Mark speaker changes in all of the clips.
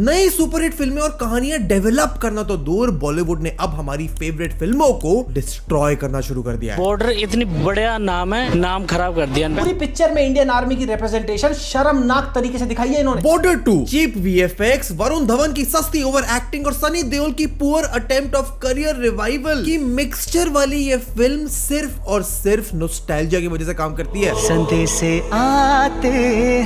Speaker 1: नई सुपरहिट फिल्में और कहानियां डेवलप करना तो दूर, बॉलीवुड ने अब हमारी फेवरेट फिल्मों को डिस्ट्रॉय करना शुरू कर दिया है।
Speaker 2: बॉर्डर इतनी बढ़िया नाम है, नाम खराब कर दिया।
Speaker 3: पूरी पिक्चर में इंडियन आर्मी की रिप्रेजेंटेशन शर्मनाक तरीके से दिखाई है इन्होंने।
Speaker 1: Border 2, cheap VFX, Varun Dhawan की सस्ती ओवर एक्टिंग और सनी देओल की poor attempt of career revival की मिक्सचर वाली ये फिल्म सिर्फ और सिर्फ नॉस्टैल्जिया की वजह से काम करती है।
Speaker 4: संदेश से आते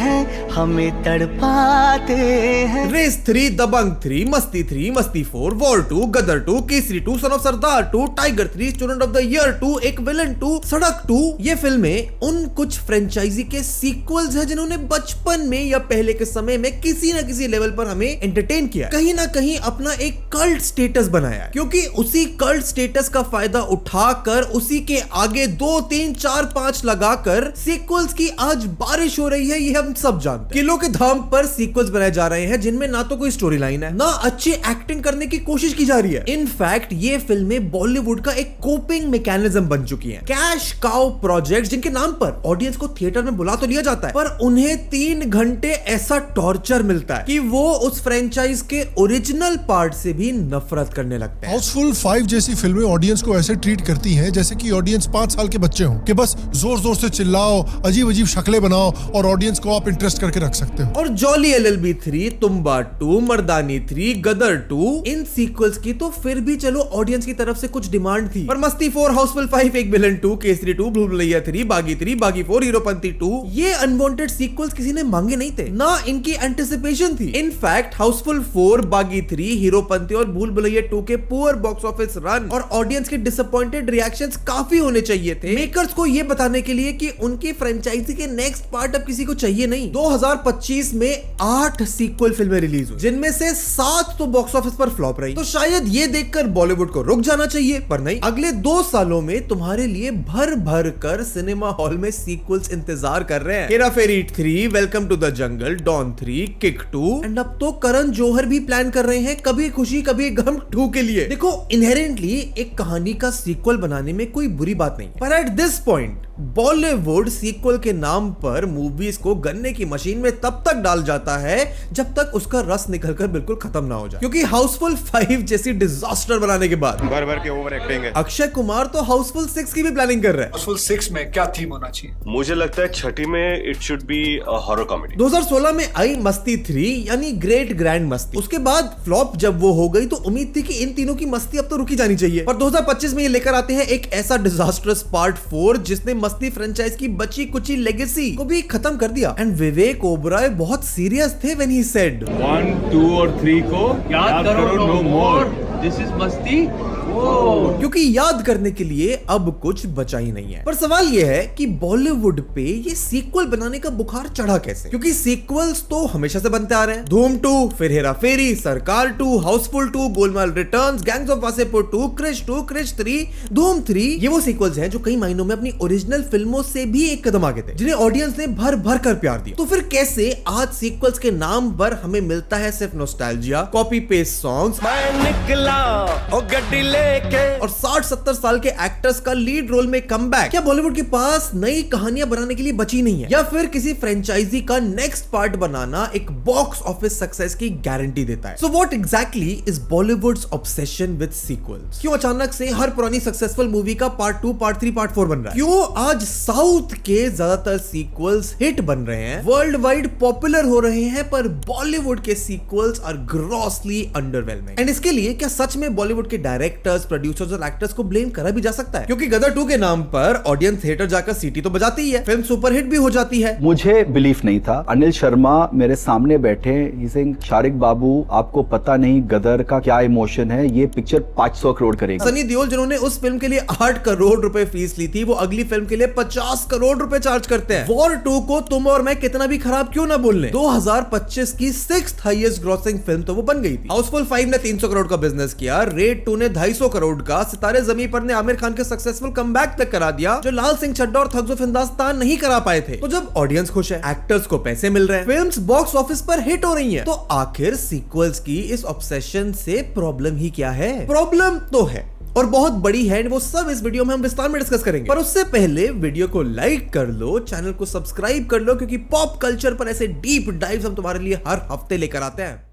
Speaker 4: हैं, हमें तड़पाते हैं।
Speaker 1: रेस 3, दबंग 3, मस्ती 3, Masti 4, War 2, Gadar 2, Kesari 2, Son of Sardaar 2, Tiger 3, Student of the Year 2, Ek villain 2, सड़क 2, ये फिल्में उन कुछ फ्रेंचाइजी के सीक्वल्स हैं जिन्होंने बचपन में या पहले के समय में किसी ना किसी लेवल पर हमें एंटरटेन किया, कहीं ना कहीं अपना एक कल्ट स्टेटस बनाया, क्योंकि उसी कल्ट स्टेटस का फायदा उठाकर उसी के आगे 2, 3, 4, 5 लगाकर सीक्वल्स की आज बारिश हो रही है। ये हम सब जानते हैं। किलो के दाम पर सीक्वल्स बनाए जा रहे हैं जिनमें ना तो कोई स्टोरी लाइन है, ना अच्छी एक्टिंग करने की कोशिश की जा रही है। इनफैक्ट ये फिल्में बॉलीवुड का एक कोपिंग मैकेनिज्म बन चुकी हैं। कैश काउ प्रोजेक्ट्स जिनके नाम पर ऑडियंस को थिएटर में बुला तो लिया जाता है, पर उन्हें 3 घंटे ऐसा टॉर्चर मिलता है कि वो उस फ्रेंचाइज के ओरिजिनल पार्ट से भी नफरत करने लगते हैं।
Speaker 5: हाउसफुल 5 जैसी फिल्में ऑडियंस को ऐसे ट्रीट करती हैं जैसे कि ऑडियंस 5 साल के बच्चे हों, कि बस जोर जोर से चिल्लाओ, अजीब अजीब शक्लें बनाओ और ऑडियंस को आप इंटरेस्ट करके रख सकते हो।
Speaker 1: और जॉली LLB 3, तुम्बा 2, मर्दानी 3, गदर 2, इन सीक्वल्स की तो फिर भी चलो ऑडियंस की तरफ से कुछ डिमांड थी, पर मस्ती 4, हाउसफुल 5, एक विलन 2, केसरी 2, भूल भुलैया 3, बागी 3, बागी 4, हीरोपंती 2, ये अनवांटेड सीक्वल्स किसी ने मांगे नहीं थे, ना इनकी एंटिसिपेशन थी। इनफैक्ट हाउसफुल 4, बागी 3, हीरोपंती और भूल भुलैया 2 के पुअर बॉक्स ऑफिस रन और ऑडियंस के डिसअपॉइंटेड रिएक्शंस काफी होने चाहिए थे मेकर्स को ये बताने के लिए कि उनकी फ्रेंचाइजी के नेक्स्ट पार्ट अब किसी को चाहिए नहीं। 2025 में 8 सीक्वल फिल्में रिलीज हुई, जिनमें से 7 तो बॉक्स ऑफिस पर फ्लॉप रही। तो शायद ये देखकर बॉलीवुड को रुक जाना चाहिए, पर नहीं, अगले 2 सालों में तुम्हारे लिए भर भर कर सिनेमा हॉल में सीक्वल्स इंतजार कर रहे हैं। Hera Pheri 3, Welcome to the Jungle, Don 3, Kick 2 and अब तो करण जौहर भी प्लान कर रहे हैं कभी खुशी कभी गम 2 के लिए। देखो, इनहेरेंटली एक कहानी का सीक्वल बनाने में कोई बुरी बात नहीं, पर at this point Bollywood sequel के नाम पर मूवीज को गन्ने की मशीन में तब तक डाल जाता है जब तक उसका रस निकलकर बिल्कुल खत्म ना हो जाए, क्योंकि हाउसफुल 5 जैसी डिजास्टर बनाने के बाद
Speaker 6: भर भर के ओवर एक्टिंग है।
Speaker 1: अक्षय कुमार तो हाउसफुल 6 की भी प्लानिंग कर रहा है।
Speaker 7: हाउसफुल 6 में क्या थीम होना चाहिए?
Speaker 6: मुझे लगता है छठी में it should be horror comedy.
Speaker 1: 2016 में आई मस्ती 3 यानी ग्रेट ग्रैंड मस्ती, उसके बाद फ्लॉप जब वो हो गई तो उम्मीद थी कि इन तीनों की मस्ती अब तो रुकी जानी चाहिए, पर 2025 में ये लेकर आते हैं एक ऐसा डिजास्टर्स पार्ट 4 जिसने मस्ती फ्रेंचाइज की बची कुची लेगेसी को भी खत्म कर दिया। एंड विवेक ओबराय बहुत सीरियस थे व्हेन ही सेड
Speaker 8: 1, 2 और 3 को याद करो, नो मोर, दिस इज मस्ती।
Speaker 1: क्योंकि याद करने के लिए अब कुछ बचा ही नहीं है। पर सवाल यह है कि बॉलीवुड पे ये सीक्वल बनाने का बुखार चढ़ा कैसे, क्योंकि सीक्वल्स तो हमेशा से बनते आ रहे हैं। धूम 2, फिर Hera Pheri, Sarkar 2, Housefull 2, Golmaal Returns, Gangs of Wasseypur 2, Krrish 2, Krrish 3, Dhoom 3, ये वो सीक्वल्स हैं जो कई मायनों में अपनी ओरिजिनल फिल्मों से भी एक कदम आगे थे, जिन्हें ऑडियंस ने भर भर कर प्यार दिया। तो फिर कैसे आज सीक्वल्स के नाम पर हमें मिलता है सिर्फ नॉस्टैल्जिया, कॉपी पेस्ट सॉन्ग्स, और 60-70 साल के एक्टर्स का लीड रोल में कमबैक? क्या बॉलीवुड के पास नई कहानियां बनाने के लिए बची नहीं है, या फिर किसी फ्रेंचाइजी का नेक्स्ट पार्ट बनाना एक बॉक्स ऑफिस सक्सेस की गारंटी देता है? So what exactly is Bollywoods obsession with sequels? क्यों अचानक से हर पुरानी सक्सेसफुल मूवी का पार्ट 2, पार्ट 3, पार्ट 4 बन रहा है? क्यों आज साउथ के ज्यादातर सीक्वल्स हिट बन रहे हैं, वर्ल्ड वाइड पॉपुलर हो रहे हैं, पर बॉलीवुड के sequels are grossly underwhelming? And इसके लिए क्या सच में बॉलीवुड के डायरेक्टर्स, प्रोड्यूसर्स और एक्टर्स को ब्लेम करा भी जा सकता है? क्योंकि गदर 2 के नाम पर ऑडियंस थिएटर जाकर सीटी तो बजाती ही है, फिल्म सुपरहिट भी हो जाती है।
Speaker 9: मुझे बिलीफ नहीं था। अनिल शर्मा मेरे सामने बैठे, ही सेइंग शारिक बाबू आपको पता नहीं गदर का क्या इमोशन है, ये पिक्चर 500 करोड़ करेगी।
Speaker 1: सनी देओल जिन्होंने उस फिल्म के लिए 8 करोड़ रुपए फीस ली थी, वो अगली फिल्म के लिए 50 करोड़ रुपए चार्ज करते हैं। वॉर 2 को तुम और मैं कितना भी खराब क्यों ना बोल लें, 2025 की 6th हाईएस्ट ग्रॉसिंग फिल्म तो वो बन गई थी। हाउसफुल 5 ने 300 करोड़ का बिजनेस किया, रेड 2 ने 250 करोड़ का, सितारे ज़मीं पर ने आमिर खान के सक्सेसफुल कमबैक तक करा दिया, जो लाल सिंह चड्ढा और थग्स ऑफ हिंदुस्तान नहीं करा पाए थे। तो जब ऑडियंस खुश है, एक्टर्स को पैसे मिल रहे हैं, फिल्म्स बॉक्स ऑफिस पर हिट हो रही हैं, तो आखिर सीक्वल्स की इस ऑब्सेशन से प्रॉब्लम ही क्या है? प्रॉब्लम तो है और बहुत बड़ी है, वो सब इस वीडियो में हम विस्तार में डिस्कस करेंगे। पर उससे पहले वीडियो को लाइक कर लो, चैनल को सब्सक्राइब कर लो, क्योंकि पॉप कल्चर पर ऐसे डीप डाइव्स हम तुम्हारे लिए हर हफ्ते लेकर आते हैं।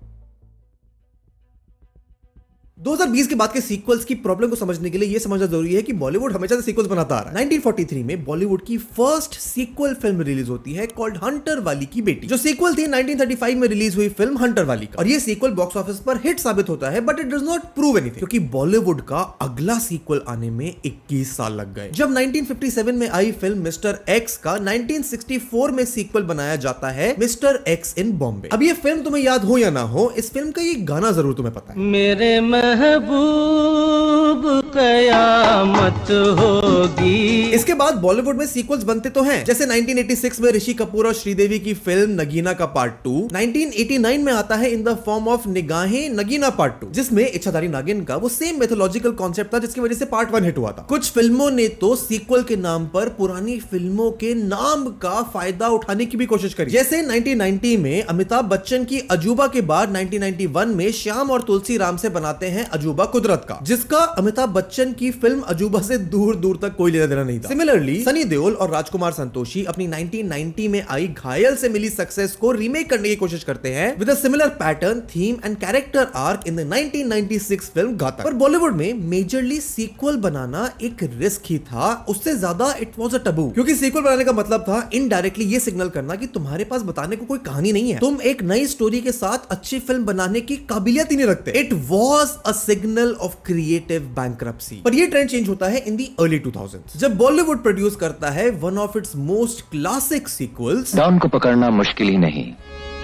Speaker 1: 2020 के बाद के सीक्वल्स की प्रॉब्लम को समझने के लिए यह समझना जरूरी है कि बॉलीवुड हमेशा से सीक्वल्स बनाता आ रहा है। 1943 में बॉलीवुड की फर्स्ट सीक्वल फिल्म रिलीज होती है कॉल्ड हंटर वाली की बेटी, जो सीक्वल थी 1935 में रिलीज हुई फिल्म हंटर वाली का। और ये सीक्वल बॉक्स ऑफिस पर हिट साबित होता है, but it does not prove anything, क्योंकि बॉलीवुड का अगला सीक्वल आने में 21 साल लग गए। जब 1957 में आई फिल्म मिस्टर एक्स का 1964 में सीक्वल बनाया जाता है, मिस्टर एक्स इन बॉम्बे। अब ये फिल्म तुम्हें याद हो या ना हो, इस फिल्म का ये गाना जरूर तुम्हें पता है।
Speaker 4: मेरे महबूब कयामत होगी।
Speaker 1: इसके बाद बॉलीवुड में सीक्वल्स बनते तो हैं, जैसे 1986 में ऋषि कपूर और श्रीदेवी की फिल्म नगीना का पार्ट 2, 1989 में आता है इन द फॉर्म ऑफ निगाहें नगीना पार्ट 2, जिसमें इच्छाधारी नागिन का वो सेम मेथोलॉजिकल कॉन्सेप्ट था जिसकी वजह से पार्ट 1 हिट हुआ था। कुछ फिल्मों ने तो सीक्वल के नाम पर पुरानी फिल्मों के नाम का फायदा उठाने की भी कोशिश करी, जैसे 1990 में अमिताभ बच्चन की अजूबा के बाद 1991 में श्याम और तुलसी राम से बनाते हैं अजूबा कुदरत का, जिसका अमिताभ बच्चन की फिल्म अजूबा से दूर दूर तक कोई लेना देना नहीं था। सिमिलरली सनी देओल और राजकुमार संतोषी अपनी 1990 में आई घायल से मिली सक्सेस को रीमेक करने की कोशिश करते हैं with a similar pattern, theme and character arc in the 1996 film घातक। पर बॉलीवुड में मेजरली सीक्वल बनाना एक रिस्क ही था, उससे ज्यादा इट वाज अ टबू, क्योंकि सीक्वल बनाने का मतलब था इनडायरेक्टली ये सिग्नल करना कि तुम्हारे पास बताने को कोई कहानी नहीं है, तुम एक नई स्टोरी के साथ अच्छी फिल्म बनाने की काबिलियत ही नहीं रखते। It was a signal of creative bankruptcy. पर ये ट्रेंड चेंज होता है इन दी अर्ली 2000s, जब बॉलीवुड प्रोड्यूस करता है one of its most classic sequels,
Speaker 10: Don को पकड़ना मुश्किल ही नहीं,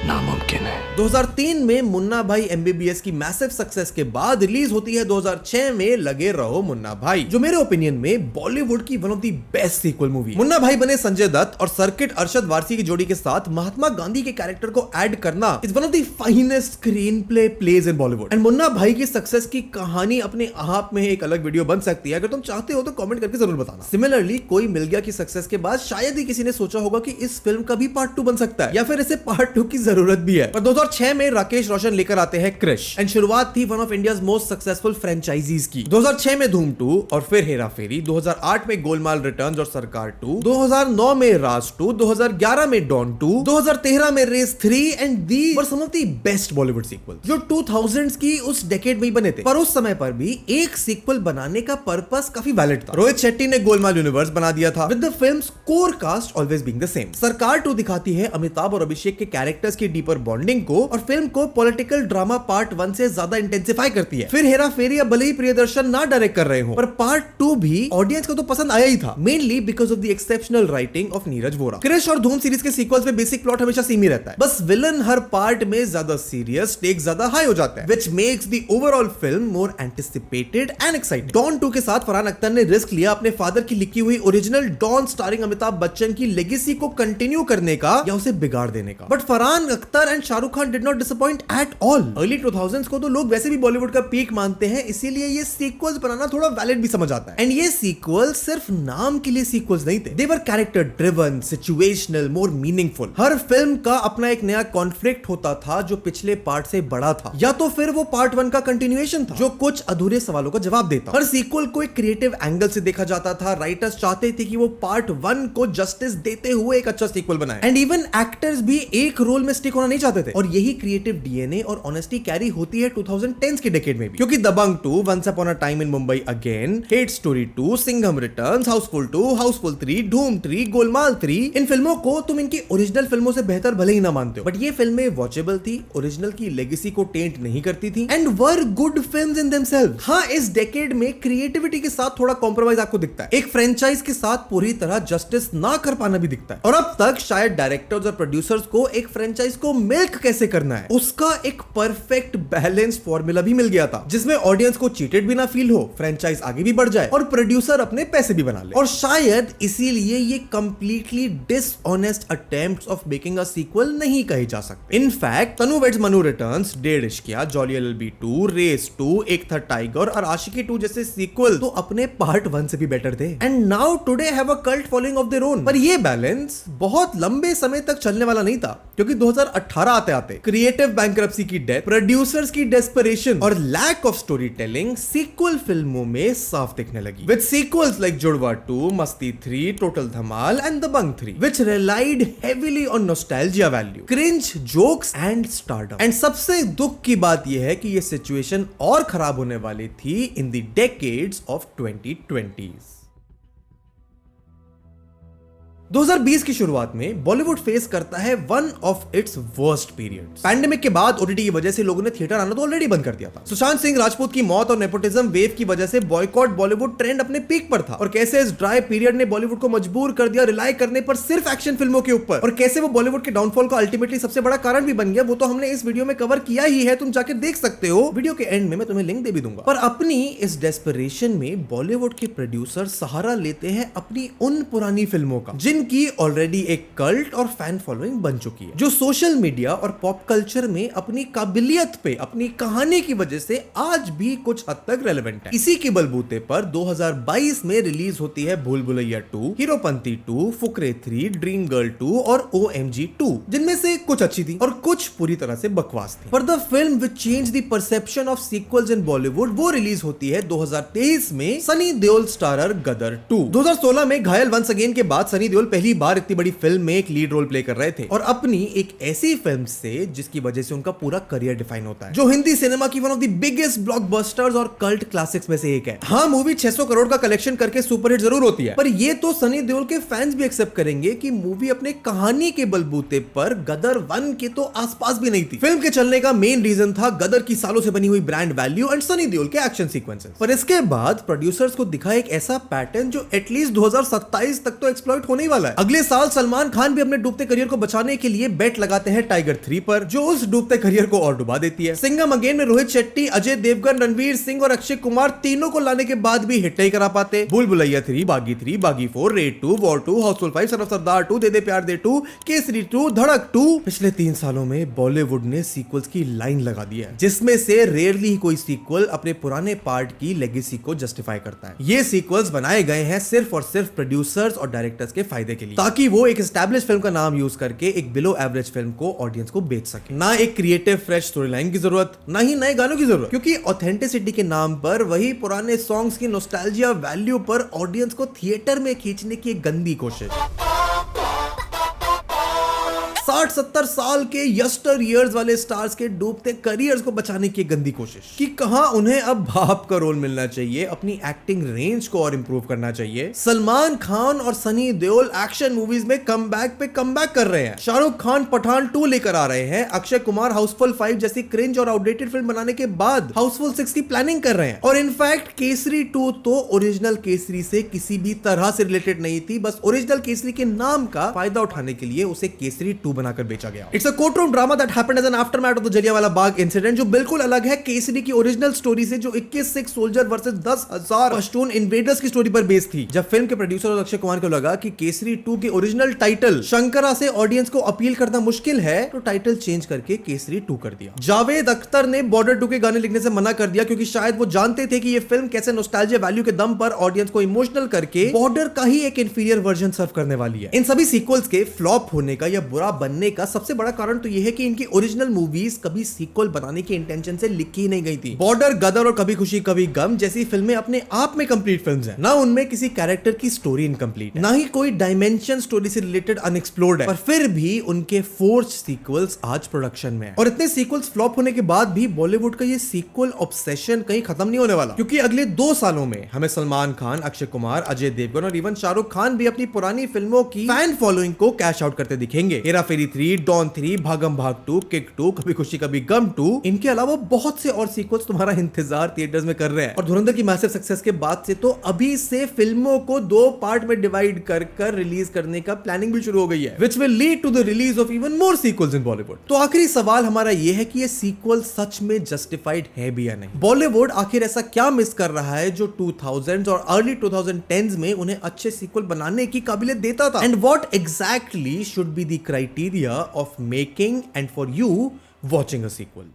Speaker 10: नामुमकिन है।
Speaker 1: 2003 में मुन्ना भाई एमबीबीएस की मैसिव सक्सेस के बाद रिलीज होती है 2006 में लगे रहो मुन्ना भाई, जो मेरे ओपिनियन में बॉलीवुड की one of the best sequel movie. Munna Bhai बने संजय दत्त और सर्किट अरशद वारसी की जोड़ी के साथ महात्मा गांधी के कैरेक्टर को ऐड करना is one of the finest screen play plays in Bollywood. And Munna Bhai की सक्सेस की कहानी अपने आप में एक अलग वीडियो बन सकती है, अगर तुम चाहते हो तो कमेंट करके जरूर बताना। सिमिलरली कोई मिल गया की सक्सेस के बाद शायद ही किसी ने सोचा होगा कि इस फिल्म का भी पार्ट 2 बन सकता है, या फिर इसे पार्ट 2 की जरूरत भी है। पर 2006 में राकेश रोशन लेकर आते हैं क्रिश, एंड शुरुआत थी one of India's most successful franchises की। 2006 में धूम 2 और फिर हेरा फेरी, 2008 में गोलमाल रिटर्न्स और सरकार 2, 2009 में राज 2, 2011 में डॉन 2, 2013 में Race 3, and these were some of the best Bollywood sequels जो 2000s की उस डेकेड में ही बने थे। पर उस समय पर भी एक सीक्वल बनाने का पर्पस काफी वैलिड था। रोहित शेट्टी ने गोलमाल यूनिवर्स बना दिया था with the film's core cast always being the same. Sarkar 2 दिखाती है अमिताभ और अभिषेक के कैरेक्टर्स की डीपर बॉन्डिंग को, और फिल्म को पॉलिटिकल ड्रामा पार्ट 1 से ज्यादा इंटेंसिफाई करती है। फिर हेरा फेरी अब भले ही प्रियदर्शन ना डायरेक्ट कर रहे हो, पर पार्ट 2 भी ऑडियंस को तो पसंद आया ही था, mainly because of the exceptional writing of Neeraj Vora. Krrish और धूम सीरीज के सीक्वल्स में बेसिक प्लॉट हमेशा सेम ही रहता है, बस विलन हर पार्ट में ज्यादा सीरियस, स्टेक्स ज्यादा हाई हो जाता है, which makes the overall film more anticipated and exciting. Don 2 के साथ फरहान अख्तर ने रिस्क लिया अपने फादर की लिखी हुई original Don starring Amitabh Bachchan की लेगेसी को कंटिन्यू करने का या उसे बिगाड़ देने का। But Farhan Akhtar and Shahrukh Khan did not disappoint at all. Early 2000s को तो लोग वैसे भी बॉलीवुड का पीक मानते हैं, इसीलिए ये सीक्वल्स बनाना थोड़ा वैलिड भी समझ आता है। एंड ये सीक्वल्स सिर्फ नाम के लिए सीक्वल्स नहीं थे, they were character driven, situational, more meaningful. हर फिल्म का अपना एक नया कॉन्फ्लिक्ट होता था जो पिछले पार्ट से बड़ा था, या तो फिर वो पार्ट 1 का कंटिन्यूएशन था जो कुछ अधूरे सवालों का जवाब देता। हर सीक्वल को एक क्रिएटिव एंगल से देखा जाता था। राइटर्स चाहते थे कि वो पार्ट 1 को जस्टिस देते हुए एक अच्छा सीक्वल बनाए, एंड इवन एक्टर्स भी एक रोल में स्टिक होना नहीं चाहते थे। और यही क्रिएटिव डीएनए और ऑनेस्टी कैरी होती है 2010s के डेकेड में भी, क्योंकि Dabangg 2, once upon a time in Mumbai again, hate story 2, Singham Returns, Housefull 2, Housefull 3, Dhoom 3, Golmaal 3, इन फिल्मों को तुम इनकी ओरिजिनल फिल्मों से बेहतर भले ही ना मानते हो, बट ये फिल्में वॉचेबल थी, ओरिजिनल की लेगेसी को टेंट नहीं करती थी, and were good films in themselves. हाँ, इस डेकेड में क्रिएटिविटी के साथ थोड़ा कॉम्प्रोमाइज आपको दिखता है, एक फ्रेंचाइज के साथ पूरी तरह जस्टिस ना कर पाना भी दिखता है। और अब तक शायद डायरेक्टर्स और प्रोड्यूसर्स को एक फ्रेंचाइज को मिल्क कैसे करना है उसका एक परफेक्ट बैलेंस फॉर्मूला भी मिल गया था, जिसमें ऑडियंस को चीटेड भी ना फील हो, फ्रेंचाइज आगे भी बढ़ जाए और प्रोड्यूसर अपने पैसे भी बना ले। और शायद इसीलिए ये completely dishonest attempts of making a sequel नहीं कहे जा सकते। In fact Tanu weds Manu returns, Dedh Ishqiya, jolly LLB 2, race 2, एक था टाइगर और आशिकी 2 जैसे सीक्वल तो अपने पार्ट 1 से भी बेटर थे, and now today have a cult following of their own. पर ये बैलेंस बहुत लंबे समय तक चलने वाला नहीं था, क्योंकि 2018 आते आते क्रिएटिव बैंक्रप्सी की डेथ, प्रोड्यूसर्स की डेस्परेशन और lack of story telling sequel फिल्मों में साफ दिखने लगी। विद सीक्वल्स लाइक जुड़वा 2, Masti 3, total Dhamaal and Dabangg 3 which relied heavily on nostalgia value, cringe jokes and stardom. And सबसे दुख की बात यह है कि यह सिचुएशन और खराब होने वाली थी in the decades of 2020s। 2020 की शुरुआत में बॉलीवुड फेस करता है one of its worst periods. Pandemic के बाद ओटीटी की वजह से लोगों ने थिएटर आना तो ऑलरेडी बंद कर दिया था। सुशांत सिंह राजपूत की मौत और नेपोटिज्म वेव की वजह से बॉयकॉट बॉलीवुड ट्रेंड अपने पीक पर था, और कैसे इस ड्राई पीरियड ने बॉलीवुड को मजबूर कर दिया रिलाई करने पर सिर्फ एक्शन फिल्मों के ऊपर, और कैसे वो बॉलीवुड के डाउनफॉल का अल्टीमेटली सबसे बड़ा कारण भी बन गया, वो तो हमने इस वीडियो में कवर किया ही है, तुम जाकर देख सकते हो। वीडियो के एंड में मैं तुम्हें लिंक दे भी दूंगा। पर अपनी इस डेस्परेशन में बॉलीवुड के प्रोड्यूसर सहारा लेते हैं अपनी उन पुरानी फिल्मों का जिनकी ऑलरेडी एक कल्ट और फैन फॉलोइंग बन चुकी है, जो सोशल मीडिया और पॉप कल्चर में अपनी काबिलियत पे, अपनी कहानी की वजह से आज भी कुछ हद तक रेलेवेंट है। इसी के बलबूते पर 2022 में रिलीज होती है भूल भुलैया 2, हीरोपंती 2, फुकरे 3, ड्रीम गर्ल 2 और OMG 2, जिनमें से कुछ अच्छी थी और कुछ पूरी तरह से बकवास थी। पर the film which change the perception of sequels in Bollywood वो रिलीज होती है 2023 में सनी देओल स्टारर गदर 2। 2016 में घायल वंस अगेन के बाद सनी देओल पहली बार इतनी बड़ी फिल्म में एक लीड रोल प्ले कर रहे थे, और अपनी एक ऐसी फिल्म से जिसकी वजह से उनका पूरा करियर डिफाइन होता है, जो हिंदी सिनेमा की one of the biggest blockbusters और कल्ट क्लासिक्स में से एक है। हाँ, मूवी 600 करोड़ का कलेक्शन करके सुपरहिट जरूर होती है, पर ये तो सनी देओल के फैंस भी एक्सेप्ट करेंगे कि मूवी अपने कहानी के बलबूते पर गदर 1 के तो आसपास भी नहीं थी। फिल्म के चलने का मेन रीजन था गदर की सालों से बनी हुई brand value and Sunny Deol के एक्शन सीक्वेंसेस। पर इसके बाद प्रोड्यूसर्स को दिखा एक ऐसा पैटर्न जो एटलीस्ट 2027 तक तो एक्सप्लॉइट होने ही वाला है। अगले साल सलमान खान भी अपने डूबते करियर को बचाने के लिए बेट लगाते हैं टाइगर 3 पर, जो उस डूबते करियर को और डुबा देती है। सिंघम अगेन में रोहित शेट्टी, अजय देवगन, रणवीर सिंह और अक्षय कुमार तीनों को लाने के बाद भी हिट नहीं करा पाते। भूल भुलैया 3, बागी 3, Baaghi 4, Raid 2, War 2, Housefull 5, Son of Sardaar 2, De De Pyaar De 2, Kesari 2, धड़क 2। पिछले 3 सालों में बॉलीवुड ने सीक्वल्स की लाइन लगा दी है, जिसमें से रेयरली ही कोई सीक्वल अपने पुराने पार्ट की लेगेसी को जस्टिफाई करता है। ये सीक्वल्स बनाए गए हैं सिर्फ और सिर्फ प्रोड्यूसर्स और डायरेक्टर्स के फायदे के लिए, ताकि वो एक एस्टैब्लिश फिल्म का नाम यूज करके एक बिलो एवरेज फिल्म को ऑडियंस को बेच सके। ना एक क्रिएटिव फ्रेश स्टोरी लाइन की जरूरत, ना ही नए गानों की जरूरत, क्योंकि ऑथेंटिसिटी के नाम पर वही पुराने सॉन्ग्स की नॉस्टैल्जिया वैल्यू पर ऑडियंस को थिएटर में खींचने की एक गंदी कोशिश। 60-70 साल के यस्टर ईयर्स वाले स्टार्स के डूबते करियर्स को बचाने की गंदी कोशिश कि कहां उन्हें अब बाप का रोल मिलना चाहिए, अपनी एक्टिंग रेंज को और इंप्रूव करना चाहिए। सलमान खान और सनी देओल एक्शन मूवीज में कमबैक पे कमबैक कर रहे हैं। शाहरुख खान पठान 2 लेकर आ रहे हैं। अक्षय कुमार हाउसफुल 5 जैसी क्रिंज और आउटडेटेड फिल्म बनाने के बाद हाउसफुल 6 की प्लानिंग कर रहे हैं। और इनफैक्ट केसरी 2 तो ओरिजिनल केसरी से किसी भी तरह से रिलेटेड नहीं थी, बस ओरिजिनल केसरी के नाम का फायदा उठाने के लिए उसे केसरी 2 बनाकर बेचा गया। It's a courtroom drama that happened as an aftermath of the Jallianwala Bagh incident, जो बिल्कुल अलग है केसरी की ओरिजिनल स्टोरी से, जो 21 Sikh soldier versus 10,000 Pashtun invaders की स्टोरी पर बेस्ड थी। जब फिल्म के प्रोड्यूसर और अक्षय कुमार को लगा कि केसरी 2 के ओरिजिनल टाइटल शंकरा से ऑडियंस को अपील करना मुश्किल है, तो टाइटल चेंज करके केसरी 2 कर दिया। जावेद अख्तर ने बॉर्डर 2 के गाने लिखने से मना कर दिया, क्योंकि शायद वो जानते थे कि ये फिल्म कैसे नॉस्टैल्जिया वैल्यू के दम पर ऑडियंस को इमोशनल करके बॉर्डर का ही एक इंफीरियर वर्जन सर्व करने वाली है। इन सभी सीक्वल्स के फ्लॉप होने का या बुरा बनने का सबसे बड़ा कारण तो यह है कि इनकी ओरिजिनल मूवीज कभी सीक्वल बनाने के इंटेंशन से लिखी ही नहीं गई थी। बॉर्डर, गदर और कभी खुशी कभी गम जैसी फिल्में अपने आप में कंप्लीट फिल्म्स हैं। ना उनमें किसी कैरेक्टर की स्टोरी इनकम्प्लीट है, ना ही कोई डायमेंशन स्टोरी से रिलेटेड अनएक्सप्लोर्ड है, पर फिर भी उनके फोर्स्ड सीक्वल्स आज प्रोडक्शन में है। और इतने सीक्वल्स फ्लॉप होने के बाद भी बॉलीवुड का ये सीक्वल ऑब्सेशन कहीं खत्म नहीं होने वाला, क्योंकि अगले 2 सालों में हमें सलमान खान, अक्षय कुमार, अजय देवगन और इवन शाहरुख खान भी अपनी पुरानी फिल्मों की फैन फॉलोइंग को कैश आउट करते दिखेंगे। हेरा फेरी 3, डॉन 3, भागम भाग 2, किक 2, कभी खुशी कभी गम 2, इनके अलावा बहुत से और सीक्वल्स तुम्हारा इंतजार थिएटर्स में कर रहे हैं। और धुरंधर की मैसिव सक्सेस के बाद से तो अभी से फिल्मों को 2 पार्ट में डिवाइड कर रिलीज करने का प्लानिंग भी शुरू हो गई है, which will lead to the release of even more sequels in Bollywood। तो आखिरी सवाल हमारा यह है कि ये सीक्वल सच में जस्टिफाइड है भी या नहीं। बॉलीवुड आखिर ऐसा क्या मिस कर रहा है जो 2000s और अर्ली 2010s में उन्हें अच्छे सीक्वल बनाने की काबिलियत देता था, and what exactly should be the criteria of making and for you watching a sequel?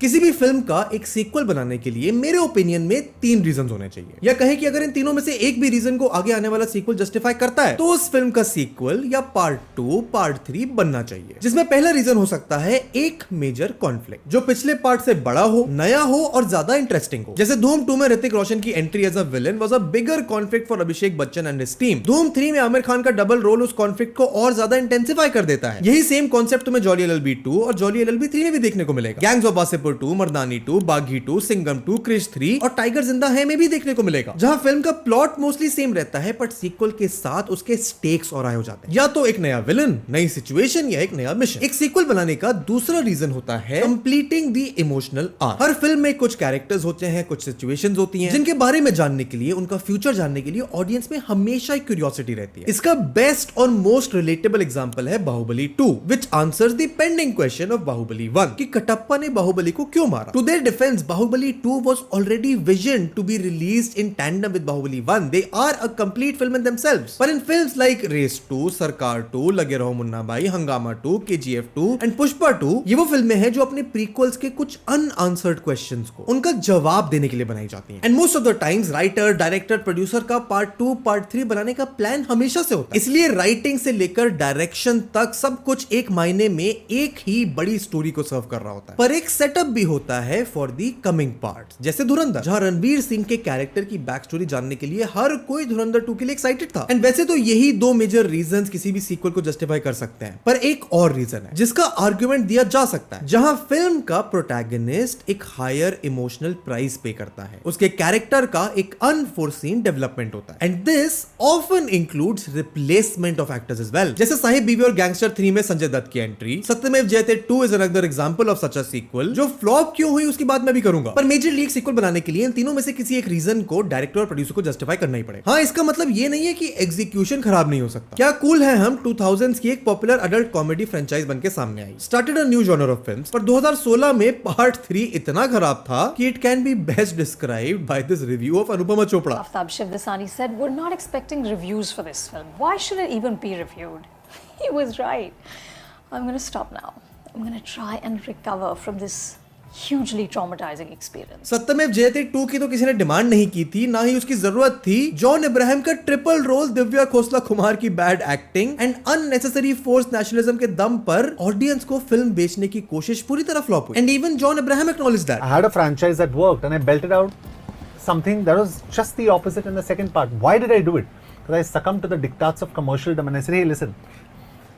Speaker 1: किसी भी फिल्म का एक सीक्वल बनाने के लिए मेरे ओपिनियन में 3 रीजन होने चाहिए, या कहें कि अगर इन तीनों में से एक भी रीजन को आगे आने वाला सीक्वल जस्टिफाई करता है तो उस फिल्म का सीक्वल या पार्ट 2, पार्ट 3 बनना चाहिए। जिसमें पहला रीजन हो सकता है एक मेजर कॉन्फ्लिक्ट जो पिछले पार्ट से बड़ा हो, नया हो और ज्यादा इंटरेस्टिंग हो। जैसे धूम 2 में ऋतिक रोशन की entry as a villain was a bigger conflict for Abhishek Bachchan and his team. Dhoom 3 में आमिर खान का डबल रोल उस कॉन्फ्लिक्ट को और ज्यादा इंटेंसिफाई कर देता है। यही सेम कॉन्सेप्ट तुम्हें जॉली एलएलबी 2 और जॉली एलएलबी 3 में भी देखने को मिलेगा। गैंग्स ऑफ वासेपुर 2, मर्दानी 2, बागी 2, सिंघम 2, क्रिश 3 और टाइगर जिंदा है में भी देखने को मिलेगा, जहां फिल्म का प्लॉट मोस्टली सेम रहता है बट सीक्वल के साथ उसके स्टेक्स और हाई हो जाते हैं। या तो एक नया विलन, नई सिचुएशन या एक नया मिशन। एक सीक्वल बनाने का दूसरा रीजन होता है completing the emotional arc. Her film में कुछ कैरेक्टर्स होते हैं, कुछ सिचुएशंस होती हैं जिनके बारे में जानने के लिए, उनका फ्यूचर जानने के लिए ऑडियंस में हमेशा एक क्यूरियोसिटी रहती है। इसका बेस्ट और मोस्ट रिलेटेबल एग्जांपल है Baahubali 2 which answers the pending question of Baahubali 1 कि कटप्पा ने बाहुबली को क्यों मारा। To their defence Baahubali 2 was already visioned to be released in tandem with Bahubali 1. They are a complete film in themselves. But in films like Race 2, Sarkar 2, लगे रहो मुन्ना भाई, हंगामा 2, KGF 2 and Pushpa 2 ये वो फिल्में हैं जो अपने प्रीक्वल्स के कुछ unanswered questions को उनका जवाब देने के लिए बनाई जाती हैं। And most of the times writer, director, producer का पार्ट 2, पार्ट 3 बनाने का प्लान हमेशा से होता है। इसलिए राइटिंग से लेकर डायरेक्शन तक सब कुछ एक मायने में एक ही बड़ी स्टोरी को सर्व कर रहा होता है। पर एक सेटअप भी होता है फॉर दी कमिंग पार्ट, जैसे धुरंधर, जहां रणवीर सिंह के कैरेक्टर की बैक स्टोरी जानने के लिए हर कोई धुरंधर 2 के लिए एक्साइटेड था। एंड वैसे तो यही 2 मेजर रीजंस किसी भी सीक्वल को जस्टिफाई कर सकते हैं, पर एक और रीजन है जिसका आर्गुमेंट दिया जा सकता है, जहां फिल्म का प्रोटैगनिस्ट एक हायर इमोशनल प्राइस पे करता है, उसके कैरेक्टर का एक अनफोर्सीन डेवलपमेंट होता है। And this often includes replacement of actors as well, जैसे साहिब बीवी और गैंगस्टर 3 में संजय दत्त की entry. Satyameva Jayate 2 is another example of such a sequel जो फ्लॉप क्यों हुई उसकी बात मैं भी करूंगा। पर मेजर लीग सीक्वल बनाने के लिए इन तीनों में से किसी एक रीजन को डायरेक्टर और प्रोड्यूसर को जस्टिफाई करना ही पड़ेगा। हाँ, इसका मतलब ये नहीं है कि एग्जीक्यूशन खराब नहीं हो सकता। क्या कूल है हम 2000s की एक पॉपुलर अडल्ट कॉमेडी फ्रेंचाइज बनके सामने आई, started a new genre of films, पर 2016 में पार्ट 3 इतना खराब था कि it can be best described by this review of Anupama Chopra.
Speaker 11: Aftab Shivdasani said, "We're not expecting reviews for this film. Why should it even be reviewed?" He was right. I'm going to stop now. I'm going to try and recover from this hugely traumatizing experience.
Speaker 1: सत्यमेव जयते 2 की तो किसी ने demand नहीं की थी, ना ही उसकी जरूरत थी। जॉन इब्राहिम का ट्रिपल रोल, दिव्या खोसला कुमार की bad acting and unnecessary force nationalism के दम पर ऑडियंस को फिल्म बेचने की कोशिश पूरी तरह फ्लॉप हुई। And even John Ibrahim acknowledged that.
Speaker 12: I had a franchise that worked and I belted out something that was just the opposite in the second part. Why did I do it? Because I succumbed to the dictats of commercial demand. I said, hey, listen,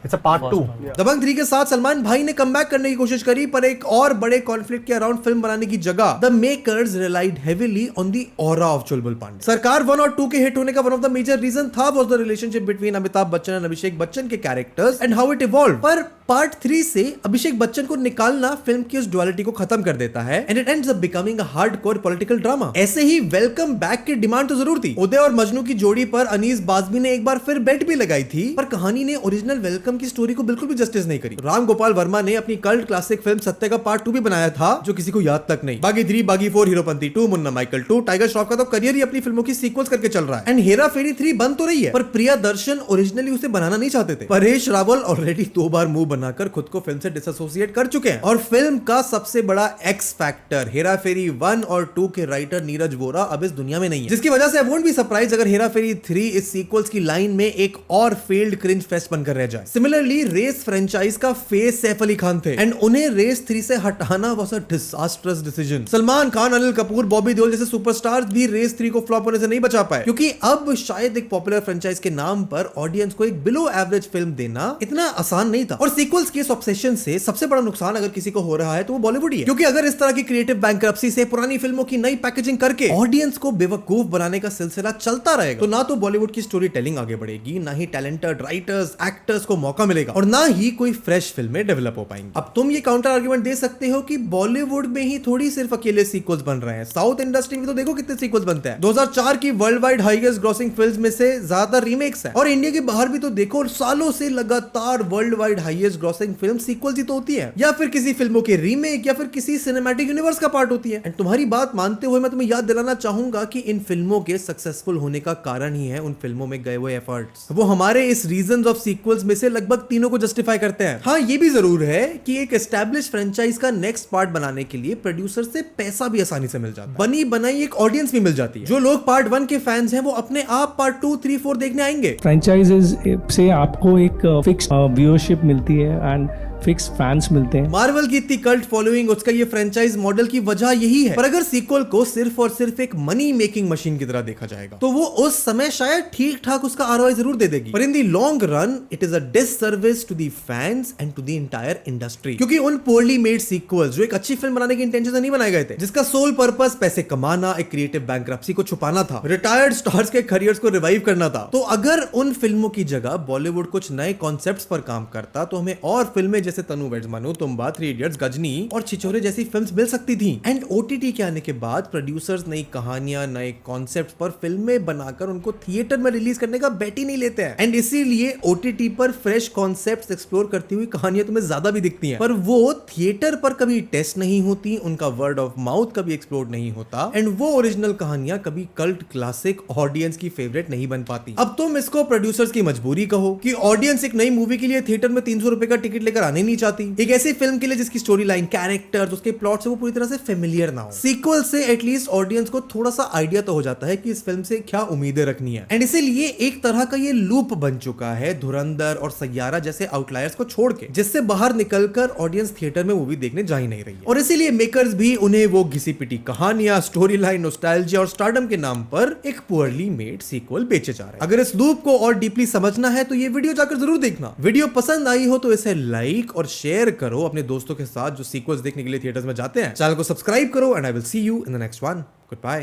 Speaker 12: it's a part 2.
Speaker 1: दबंग 3 के साथ सलमान भाई ने comeback करने की कोशिश करी, पर एक और बड़े कॉन्फ्लिक्ट के अराउंड फिल्म बनाने की जगह the makers relied heavily on the aura of Chulbul Pandey. Sarkar 1 और 2 के हिट होने का one of the major reason था was the relationship between Amitabh Bachchan and Abhishek Bachchan के characters and how it evolve. पर पार्ट 3 से अभिषेक बच्चन को निकालना फिल्म की उस डुअलिटी को खत्म कर देता है and it ends up becoming a hardcore political drama. ऐसे ही वेलकम बैक की डिमांड तो जरूर थी। उदय और मजनू की जोड़ी पर अनीस बाज़मी ने एक बार फिर बेट भी लगाई थी, पर कहानी ने ओरिजिनल वेलकम की स्टोरी को बिल्कुल जस्टिस नहीं करी। राम गोपाल वर्मा ने अपनी कल्ट क्लासिक फिल्म सत्य का पार्ट 2 भी बनाया था जो किसी को याद तक नहीं। बागी 3, बागी 4, हीरोपंती 2, मुन्ना माइकल 2, टाइगर श्रॉफ का तो करियर ही अपनी फिल्मों की सीक्वल्स करके चल रहा है। एंड हेरा फेरी 3 बन तो रही है, पर प्रिया दर्शन ओरिजिनली उसे बनाना नहीं चाहते थे। परेश रावल ऑलरेडी 2 बार मुंह बनाकर खुद को फिल्म से डिसएसोसिएट कर चुके हैं। और फिल्म का सबसे बड़ा एक्स फैक्टर हेरा फेरी 1 और 2 के राइटर नीरज वोरा अब इस दुनिया में नहीं है, जिसकी वजह से आई वोंट बी सरप्राइज अगर हेरा फेरी 3 इस सीक्वल्स की लाइन में एक और फेल्ड क्रिंज फेस्ट बनकर रह जाए। सिमिलरली रेस फ्रेंचाइज का फेस सैफ अली खान थे एंड उन्हें रेस 3 से हटाना was a disastrous decision. Salman Khan, Anil Kapoor, Bobby Deol जैसे सुपरस्टार्स भी रेस 3 को फ्लॉप होने से नहीं बचा पाए, क्योंकि अब शायद एक पॉपुलर फ्रेंचाइज के नाम पर ऑडियंस को एक बिलो एवरेज फिल्म देना इतना आसान नहीं था। और सीक्वल्स के इस ऑब्सेशन से सबसे बड़ा नुकसान अगर किसी को हो रहा है तो वो बॉलीवुड ही है, क्योंकि अगर इस तरह की क्रिएटिव बैंकरप्सी से पुरानी फिल्मों की नई पैकेजिंग करके ऑडियंस को बेवकूफ बनाने का सिलसिला चलता रहेगा तो ना तो बॉलीवुड की स्टोरी टेलिंग आगे बढ़ेगी, ना ही टैलेंटेड राइटर्स, एक्टर्स को मौका मिलेगा और ना ही कोई फ्रेश फिल्में डेवलप हो पाएंगी। अब तुम ये काउंटर आर्गुमेंट दे सकते हो कि बॉलीवुड में ही थोड़ी सिर्फ अकेले सीक्वल्स बन रहे हैं, साउथ इंडस्ट्री में तो देखो कितने सीक्वल्स बनते हैं। 2004 की world wide highest grossing films में से ज्यादातर रीमेक्स हैं और इंडिया के बाहर भी तो देखो सालों से लगातार world wide highest grossing film sequels ही तो होती है, या फिर किसी फिल्मों के रीमेक या फिर किसी सिनेमैटिक यूनिवर्स का पार्ट होती है। एंड तुम्हारी बात मानते हुए मैं तुम्हें याद दिलाना चाहूंगा कि इन फिल्मों के सक्सेसफुल होने का कारण ही है उन फिल्मों में गए हुए एफर्ट्स। वो हमारे इस रीजंस ऑफ सीक्वल्स में से लगभग तीनों को जस्टिफाई करते हैं। हाँ, ये भी जरूर है कि एक एस्टैब्लिश फ्रेंचाइज का नेक्स्ट पार्ट बनाने के लिए प्रोड्यूसर से पैसा भी आसानी से मिल जाता है, बनी बनाई एक ऑडियंस भी मिल जाती है। जो लोग पार्ट 1 के फैंस हैं वो अपने आप पार्ट 2, 3, 4 देखने आएंगे।
Speaker 4: फ्रेंचाइजेस से आपको एक फिक्स व्यूअरशिप मिलती है एंड फिक्स फैंस मिलते हैं।
Speaker 1: मार्वल की इतनी कल्ट फॉलोइंग, उसका ये फ्रेंचाइज मॉडल की वजह यही है। पर अगर सीक्वल को सिर्फ और सिर्फ एक मनी मेकिंग मशीन की तरह देखा जाएगा तो वो उस समय शायद ठीक ठाक उसका आरओआई जरूर दे देगी, पर in the long run it is a disservice to the fans and to the entire industry. क्योंकि उन पोरली मेड सीक्वल्स जो एक अच्छी फिल्म बनाने के इंटेंशन से नहीं बनाए गए थे, जिसका सोल पर्पस पैसे कमाना, एक क्रिएटिव बैंक्रप्सी को छुपाना था, रिटायर्ड स्टार्स के करियर्स को रिवाइव करना था, तो अगर उन फिल्मों की जगह बॉलीवुड कुछ नए कॉन्सेप्ट्स पर काम करता तो हमें और फिल्में जैसे तनु वेड्स मनु, तुम्बा, 3 इडियट्स, गजनी और छिछोरे जैसी फिल्म्स मिल सकती थी। एंड ओटीटी के आने के बाद प्रोड्यूसर्स नई कहानियां, नए कॉन्सेप्ट्स पर फिल्में बनाकर उनको थिएटर में रिलीज करने का बेट ही नहीं लेते हैं। एंड इसीलिए ओटीटी पर फ्रेश कॉन्सेप्ट्स एक्सप्लोर करती हुई कहानियां तुम्हें ज्यादा भी दिखती हैं, पर वो थिएटर पर कभी टेस्ट नहीं होती, उनका वर्ड ऑफ माउथ कभी एक्सप्लोर नहीं होता, एंड वो ओरिजिनल कहानियां कभी कल्ट क्लासिक ऑडियंस की फेवरेट नहीं बन पाती। अब तुम इसको प्रोड्यूसर्स की मजबूरी कहो कि ऑडियंस एक नई मूवी के लिए थिएटर में 300 रुपए का टिकट लेकर आने नहीं चाहती, एक ऐसी फिल्म के लिए जिसकी स्टोरी लाइन, कैरेक्टर्स, उसके प्लॉट से वो पूरी तरह से फेमिलियर ना हो। सीक्वल से एटलीस्ट ऑडियंस को थोड़ा सा आइडिया तो हो जाता है कि इस फिल्म से क्या उम्मीदें रखनी है। एंड इसीलिए एक तरह का ये लूप बन चुका है धुरंधर और सैयारा जैसे आउटलायर्स को छोड़ के, जिससे बाहर निकलकर ऑडियंस थिएटर में मूवी देखने जा ही नहीं रही है। और इसीलिए मेकर्स भी उन्हें वो घिसी पिटी कहानियां, स्टोरी लाइन, नॉस्टैल्जिया और स्टारडम के नाम पर एक पुअरली मेड सीक्वल बेचे जा रहे हैं। अगर इस लूप को और डीपली समझना है तो ये वीडियो जाकर जरूर देखना। वीडियो पसंद आई हो तो इसे लाइक और शेयर करो अपने दोस्तों के साथ जो सीक्वल्स देखने के लिए थिएटर्स में जाते हैं। चैनल को सब्सक्राइब करो and I will see you in the next one. Good bye.